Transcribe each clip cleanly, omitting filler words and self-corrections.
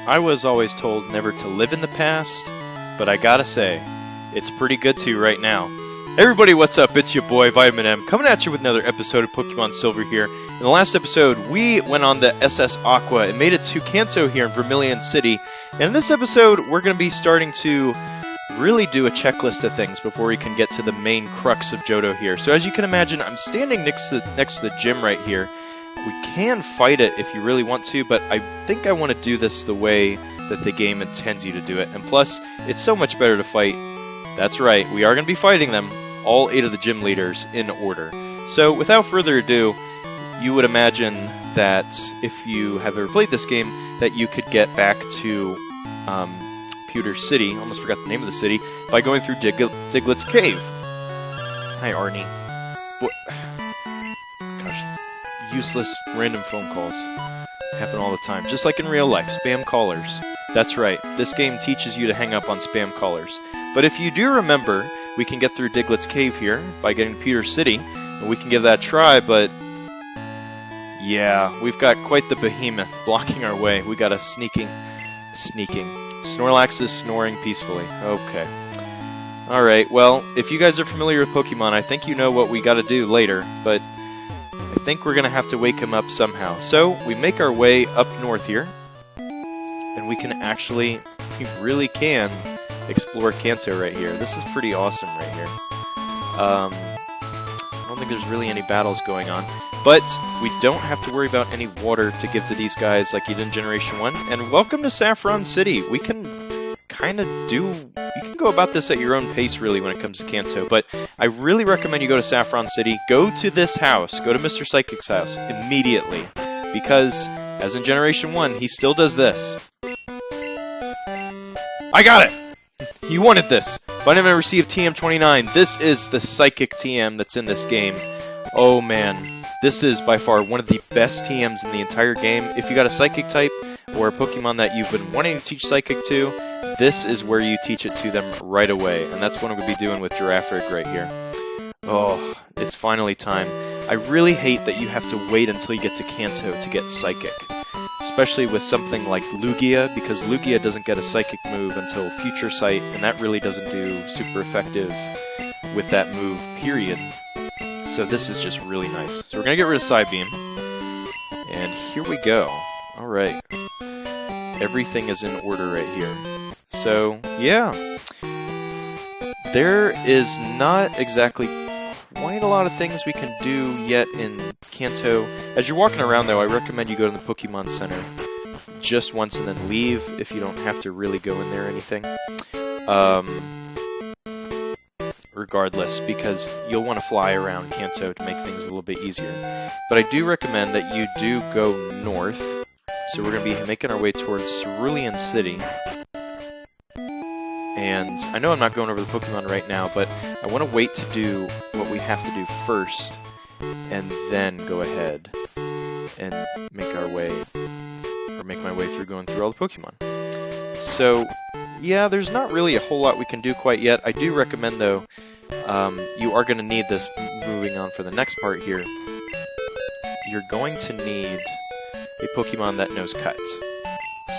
I was always told never to live in the past, but I gotta say, it's pretty good to right now. Everybody, what's up? It's your boy, Vitamin M, coming at you with another episode of Pokemon Silver here. In the last episode, we went on the SS Aqua and made it to Kanto here in Vermilion City. And in this episode, we're going to be starting to really do a checklist of things before we can get to the main crux of Johto here. So as you can imagine, I'm standing next to the gym right here. We can fight it if you really want to, but I think I want to do this the way that the game intends you to do it. And plus, it's so much better to fight. That's right, we are going to be fighting them, all 8 of the gym leaders, in order. So without further ado, you would imagine that if you have ever played this game, that you could get back to Pewter City, almost forgot the name of the city, by going through Diglett's Cave. Hi, Arnie. What? Gosh, useless random phone calls happen all the time, just like in real life, spam callers. That's right, this game teaches you to hang up on spam callers. But if you do remember, we can get through Diglett's Cave here by getting to Pewter City, and we can give that a try, but yeah, we've got quite the behemoth blocking our way. We got a sneaking. Snorlax is snoring peacefully. Okay. Alright, well, if you guys are familiar with Pokemon, I think you know what we gotta do later, but I think we're gonna have to wake him up somehow. So, we make our way up north here, and we really can explore Kanto right here. This is pretty awesome right here. I don't think there's really any battles going on, but we don't have to worry about any water to give to these guys like you did in Generation 1. And welcome to Saffron City. We can you can go about this at your own pace really when it comes to Kanto, but I really recommend you go to Saffron City, go to this house, go to Mr. Psychic's house immediately, because as in Generation 1, he still does this. I got it! He wanted this. Vitamin received TM29. This is the Psychic TM that's in this game. Oh man, this is by far one of the best TMs in the entire game. If you got a Psychic type, or a Pokemon that you've been wanting to teach Psychic to, this is where you teach it to them right away. And that's what I'm going to be doing with Girafarig right here. Oh, it's finally time. I really hate that you have to wait until you get to Kanto to get Psychic. Especially with something like Lugia, because Lugia doesn't get a Psychic move until Future Sight, and that really doesn't do super effective with that move, period. So this is just really nice. So we're going to get rid of Psybeam, and here we go. Alright. Everything is in order right here. So, yeah. There is not exactly quite a lot of things we can do yet in Kanto. As you're walking around, though, I recommend you go to the Pokemon Center just once and then leave if you don't have to really go in there or anything. Regardless, because you'll want to fly around Kanto to make things a little bit easier. But I do recommend that you do go north. So we're going to be making our way towards Cerulean City. And I know I'm not going over the Pokemon right now, but I want to wait to do what we have to do first, and then go ahead and make our way, or make my way through going through all the Pokemon. So, yeah, there's not really a whole lot we can do quite yet. I do recommend, though, you are going to need this moving on for the next part here. You're going to need a Pokemon that knows Cut.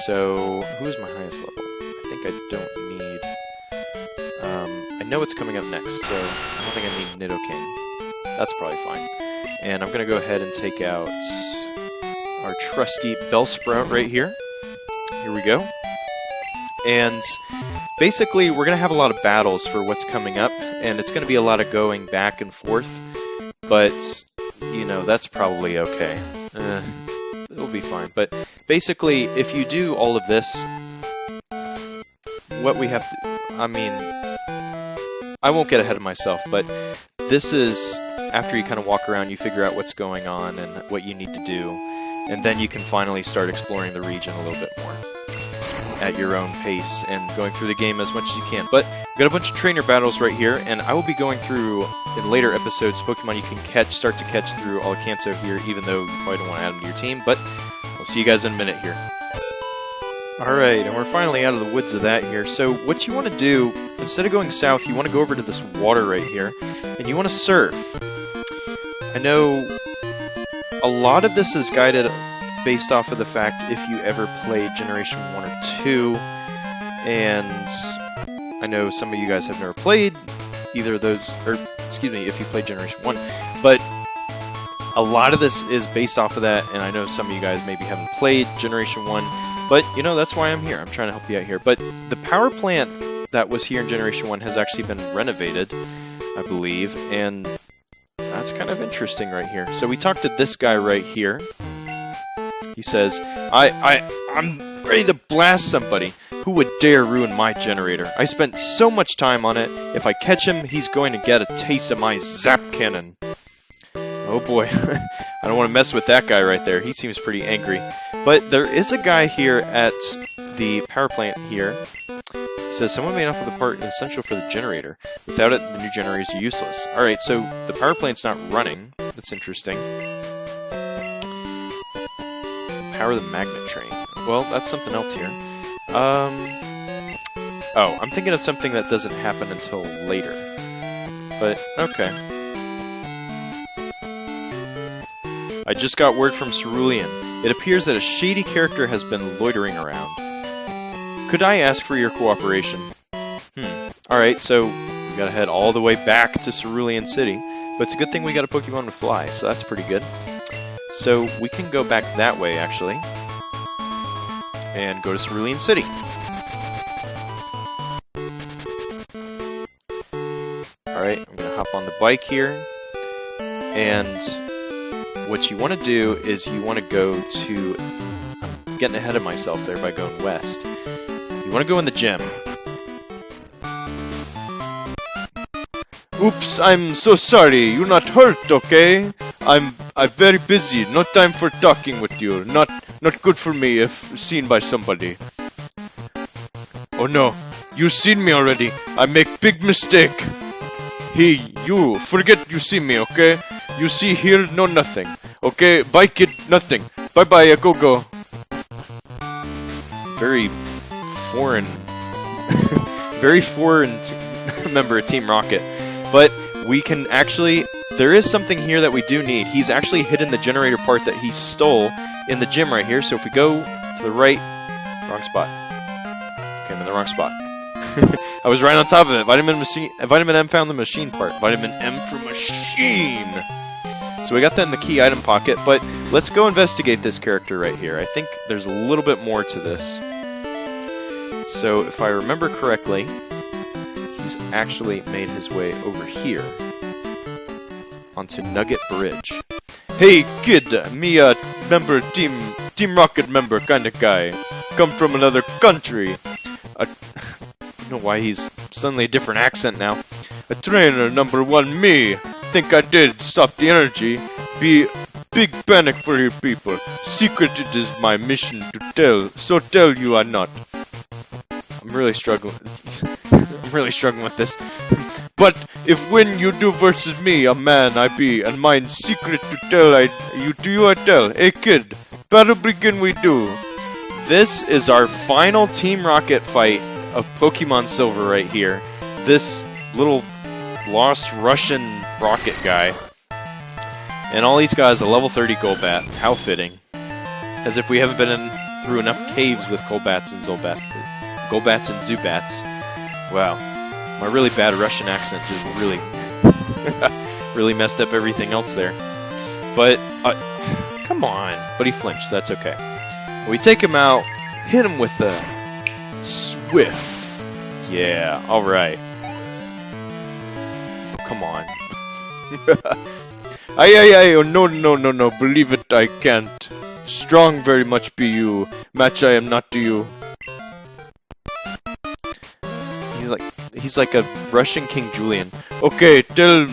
So, who is my highest level? I think I don't need... I know it's coming up next, so I don't think I need Nidoking. That's probably fine. And I'm going to go ahead and take out our trusty Bellsprout right here. Here we go. And basically, we're going to have a lot of battles for what's coming up, and it's going to be a lot of going back and forth, but, you know, that's probably okay. It'll be fine. But basically, if you do all of this, what we have to... I mean, I won't get ahead of myself, but this is, after you kind of walk around, you figure out what's going on and what you need to do, and then you can finally start exploring the region a little bit more at your own pace and going through the game as much as you can. But we've got a bunch of trainer battles right here, and I will be going through, in later episodes, Pokemon you can start to catch through all of Kanto here, even though you probably don't want to add them to your team, but we'll see you guys in a minute here. Alright, and we're finally out of the woods of that here. So what you want to do, instead of going south, you want to go over to this water right here, and you want to surf. I know a lot of this is guided based off of the fact if you ever played Generation 1 or 2, and I know some of you guys have never played either of those, or excuse me, if you played Generation 1, but a lot of this is based off of that, and I know some of you guys maybe haven't played Generation 1, but, you know, that's why I'm here. I'm trying to help you out here. But the power plant that was here in Generation 1 has actually been renovated, I believe, and that's kind of interesting right here. So we talked to this guy right here. He says, I'm ready to blast somebody. Who would dare ruin my generator? I spent so much time on it. If I catch him, he's going to get a taste of my zap cannon. Oh boy, I don't want to mess with that guy right there. He seems pretty angry. But there is a guy here at the power plant here. He says, someone made off with a part essential for the generator. Without it, the new generator is useless. Alright, so the power plant's not running. That's interesting. Power the magnet train. Well, that's something else here. Oh, I'm thinking of something that doesn't happen until later. But, okay. I just got word from Cerulean. It appears that a shady character has been loitering around. Could I ask for your cooperation? Alright, so we gotta head all the way back to Cerulean City. But it's a good thing we got a Pokemon to fly, so that's pretty good. So we can go back that way, actually. And go to Cerulean City. Alright, I'm gonna hop on the bike here. And what you want to do is you want to go to... I'm getting ahead of myself there by going west. You want to go in the gym. Oops, I'm so sorry. You're not hurt, okay? I'm very busy. No time for talking with you. Not good for me if seen by somebody. Oh no, you've seen me already. I make big mistake. Hey, you, forget you see me, okay? You see here, no nothing. Okay, bye kid, nothing. Bye-bye, I go. Very foreign, very foreign member of Team Rocket. But we can actually, there is something here that we do need. He's actually hidden the generator part that he stole in the gym right here. So if we go to the right, wrong spot. Okay, I'm in the wrong spot. I was right on top of it. Vitamin M found the machine part. Vitamin M for machine. So we got that in the key item pocket, but let's go investigate this character right here. I think there's a little bit more to this. So if I remember correctly, he's actually made his way over here onto Nugget Bridge. Hey kid, me member Team Rocket member kind of guy. Come from another country. I don't know why he's suddenly a different accent now. A trainer number 1 me. Think I did stop the energy. Be big panic for your people. Secret it is my mission to tell. So tell you I not. I'm really struggling. I'm really struggling with this. But if when you do versus me, a man I be, and mine secret to tell I tell. Hey kid, battle begin we do. This is our final Team Rocket fight of Pokemon Silver right here. This little lost Russian rocket guy. And all he's got is a level 30 Golbat. How fitting. As if we haven't been through enough caves with Golbats and Zubats. Wow. My really bad Russian accent just really really messed up everything else there. But, come on. But he flinched, that's okay. We take him out, hit him with the Swift. Yeah, alright. Oh, come on. Aye, oh no, believe it, I can't. Strong very much be you, match I am not to you. He's like a Russian King Julian. Okay, tell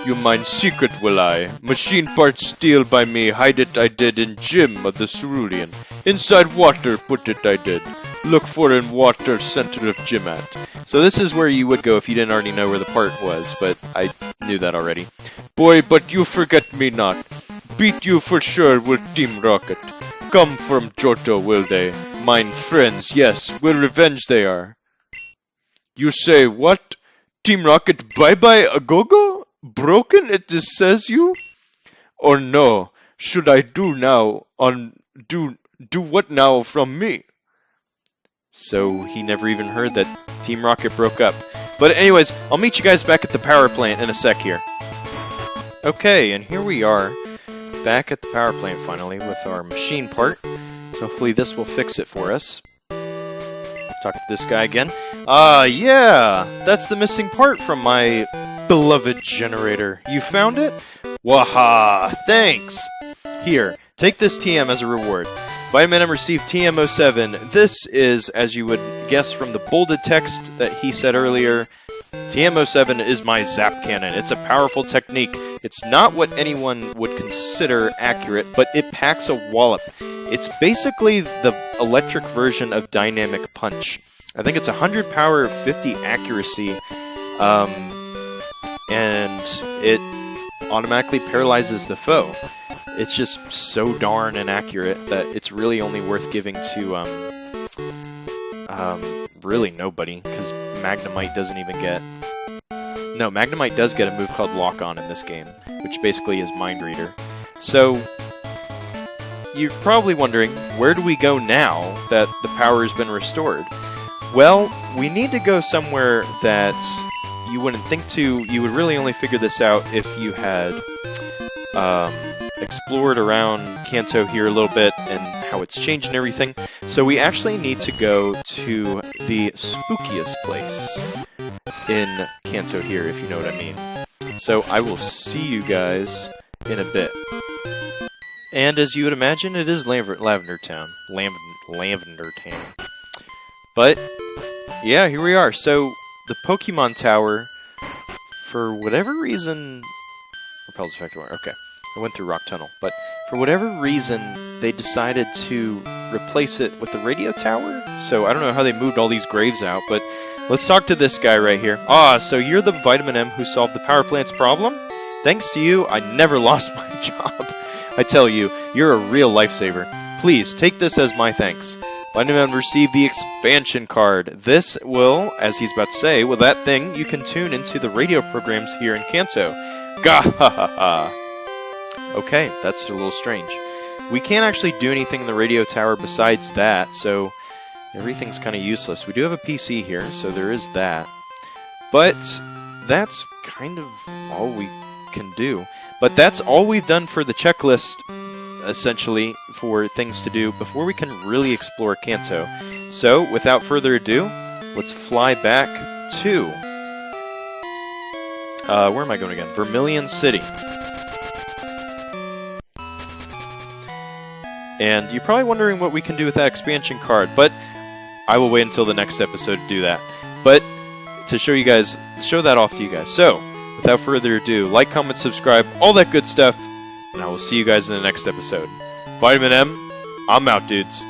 you mine secret will I. Machine parts steal by me, hide it I did in gym of the Cerulean. Inside water put it I did. Look for in water center of gym at. So this is where you would go if you didn't already know where the part was, but I knew that already. Boy, but you forget me not. Beat you for sure with Team Rocket. Come from Johto, will they? Mine friends, yes, will revenge they are. You say what? Team Rocket bye-bye a go-go? Broken it says you? Or no, should I do now on Do what now from me? So he never even heard that Team Rocket broke up. But anyways, I'll meet you guys back at the power plant in a sec here. Okay, and here we are, back at the power plant finally with our machine part. So hopefully this will fix it for us. Let's talk to this guy again. Yeah, that's the missing part from my beloved generator. You found it? Waha, thanks! Here, take this TM as a reward. Vitamin M received TM07. This is, as you would guess from the bolded text that he said earlier, TM07 is my zap cannon. It's a powerful technique. It's not what anyone would consider accurate, but it packs a wallop. It's basically the electric version of dynamic punch. I think it's 100 power, 50 accuracy, and it automatically paralyzes the foe. It's just so darn inaccurate that it's really only worth giving to, really nobody, because Magnemite doesn't even get... No, Magnemite does get a move called Lock On in this game, which basically is Mind Reader. So, you're probably wondering, where do we go now that the power has been restored? Well, we need to go somewhere that you wouldn't think to. You would really only figure this out if you had explored around Kanto here a little bit and how it's changed and everything. So we actually need to go to the spookiest place in Kanto here, if you know what I mean. So I will see you guys in a bit. And as you would imagine, it is Lavender Town. Lavender Town. But, yeah, here we are. So, the Pokemon Tower, for whatever reason... Repels effective. Okay, I went through Rock Tunnel. But, for whatever reason, they decided to replace it with the radio tower. So, I don't know how they moved all these graves out, but let's talk to this guy right here. So you're the Vitamin M who solved the power plant's problem? Thanks to you, I never lost my job. I tell you, you're a real lifesaver. Please, take this as my thanks. Vitamin M received the expansion card. This will, as he's about to say, with that thing, you can tune into the radio programs here in Kanto. Gah-ha-ha-ha. Okay, that's a little strange. We can't actually do anything in the radio tower besides that, so everything's kind of useless. We do have a PC here, so there is that. But that's kind of all we can do. But that's all we've done for the checklist, essentially, for things to do before we can really explore Kanto. So, without further ado, let's fly back to... where am I going again? Vermilion City. And you're probably wondering what we can do with that expansion card, but I will wait until the next episode to do that. But to show that off to you guys. So, without further ado, like, comment, subscribe, all that good stuff, and I will see you guys in the next episode. Vitamin M, I'm out, dudes.